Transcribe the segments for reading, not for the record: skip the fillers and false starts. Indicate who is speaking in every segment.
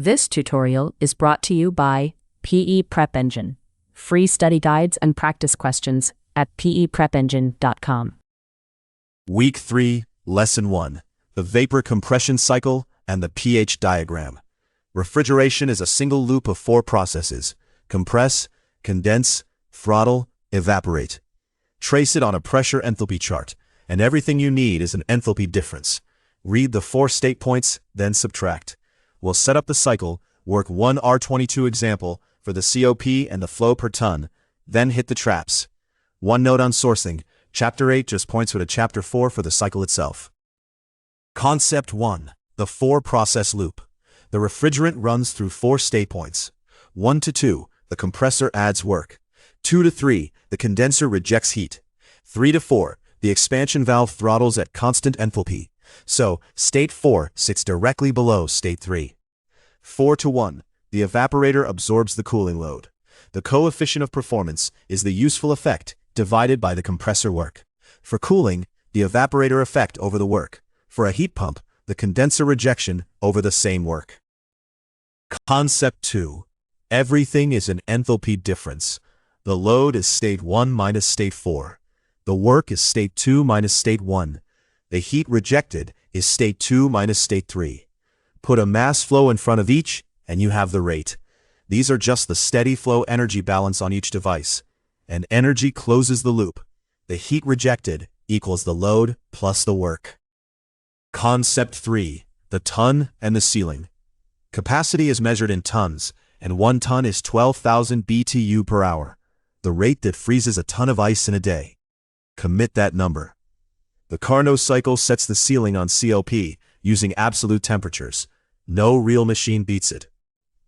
Speaker 1: This tutorial is brought to you by PE Prep Engine. Free study guides and practice questions at peprepengine.com.
Speaker 2: Week 3, Lesson 1, the vapor compression cycle and the pH diagram. Refrigeration is a single loop of 4 processes: compress, condense, throttle, evaporate. Trace it on a pressure enthalpy chart, and everything you need is an enthalpy difference. Read the 4 state points, then subtract. We'll set up the cycle, work one R22 example for the COP and the flow per ton, then hit the traps. One note on sourcing: Chapter 8 just points to Chapter 4 for the cycle itself. Concept 1. The 4-process loop. The refrigerant runs through 4 state points. 1 to 2, the compressor adds work. 2 to 3, the condenser rejects heat. 3 to 4, the expansion valve throttles at constant enthalpy. So, state 4 sits directly below state 3. 4 to 1, the evaporator absorbs the cooling load. The coefficient of performance is the useful effect divided by the compressor work. For cooling, the evaporator effect over the work. For a heat pump, the condenser rejection over the same work. Concept 2. Everything is an enthalpy difference. The load is state 1 minus state 4. The work is state 2 minus state 1. The heat rejected is state 2 minus state 3. Put a mass flow in front of each, and you have the rate. These are just the steady flow energy balance on each device. And energy closes the loop. The heat rejected equals the load plus the work. Concept 3. The ton and the ceiling. Capacity is measured in tons, and 1 ton is 12,000 BTU per hour, the rate that freezes a ton of ice in a day. Commit that number. The Carnot cycle sets the ceiling on COP using absolute temperatures. No real machine beats it.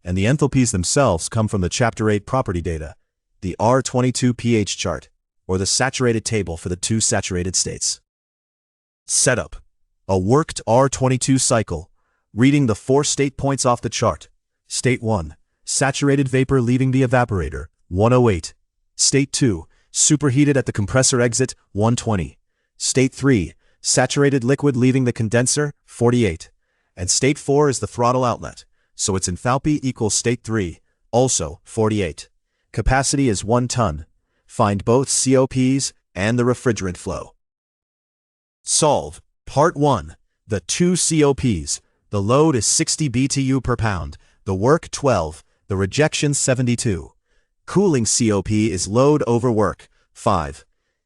Speaker 2: And the enthalpies themselves come from the Chapter 8 property data, the R22 pH chart, or the saturated table for the 2 saturated states. Setup. A worked R22 cycle, reading the 4 state points off the chart. State 1, saturated vapor leaving the evaporator, 108. State 2, superheated at the compressor exit, 120. State 3, saturated liquid leaving the condenser, 48. And State 4 is the throttle outlet, so its enthalpy equals State 3, also 48. Capacity is 1 ton. Find both COPs and the refrigerant flow. Solve. Part 1. The 2 COPs. The load is 60 BTU per pound, the work 12, the rejection 72. Cooling COP is load over work, 5.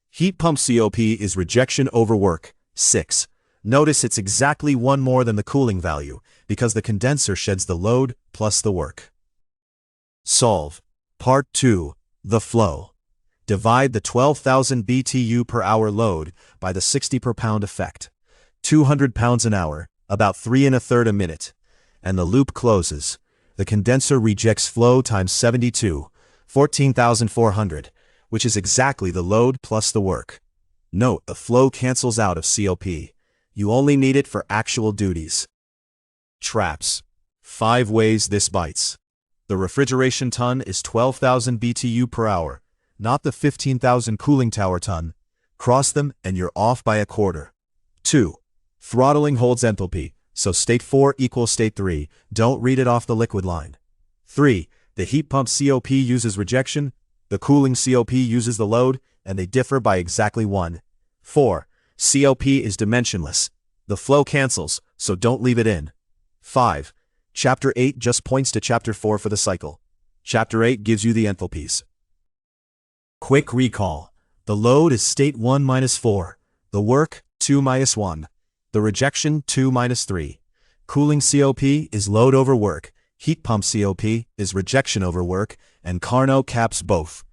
Speaker 2: Heat pump COP is rejection over work, 6. Notice it's exactly 1 more than the cooling value, because the condenser sheds the load plus the work. Solve. Part 2. The flow. Divide the 12,000 BTU per hour load by the 60 per pound effect. 200 pounds an hour, about 3 1/3 a minute. And the loop closes. The condenser rejects flow times 72, 14,400, which is exactly the load plus the work. Note, the flow cancels out of COP. You only need it for actual duties. Traps. 5 ways this bites. The refrigeration ton is 12,000 BTU per hour, not the 15,000 cooling tower ton. Cross them and you're off by a quarter. 2. Throttling holds enthalpy, so state 4 equals state 3. Don't read it off the liquid line. 3. The heat pump COP uses rejection, the cooling COP uses the load, and they differ by exactly 1. 4. COP is dimensionless. The flow cancels, so don't leave it in. 5. Chapter 8 just points to Chapter 4 for the cycle. Chapter 8 gives you the enthalpies. Quick recall. The load is state 1 minus 4. The work, 2 minus 1. The rejection, 2 minus 3. Cooling COP is load over work. Heat pump COP is rejection over work, and Carnot caps both.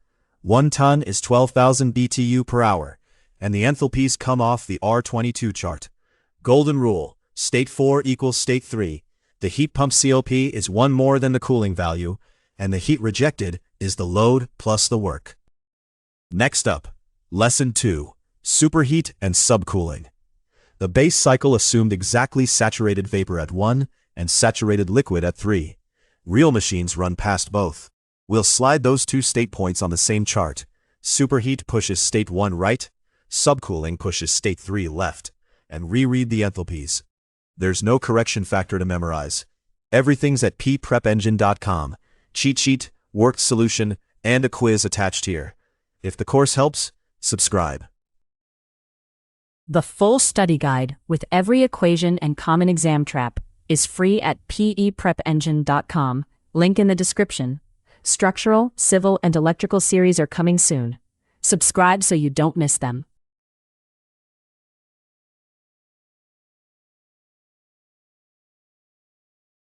Speaker 2: 1 ton is 12,000 BTU per hour, and the enthalpies come off the R22 chart. Golden rule, state 4 equals state 3. The heat pump COP is 1 more than the cooling value, and the heat rejected is the load plus the work. Next up, Lesson 2, Superheat and Subcooling. The base cycle assumed exactly saturated vapor at 1 and saturated liquid at 3. Real machines run past both. We'll slide those 2 state points on the same chart. Superheat pushes state 1 right, subcooling pushes state 3 left, and reread the enthalpies. There's no correction factor to memorize. Everything's at pprepengine.com. Cheat sheet, worked solution, and a quiz attached here. If the course helps, subscribe.
Speaker 1: The full study guide with every equation and common exam trap is free at PEPrepEngine.com, link in the description. Structural, civil, and electrical series are coming soon. Subscribe so you don't miss them.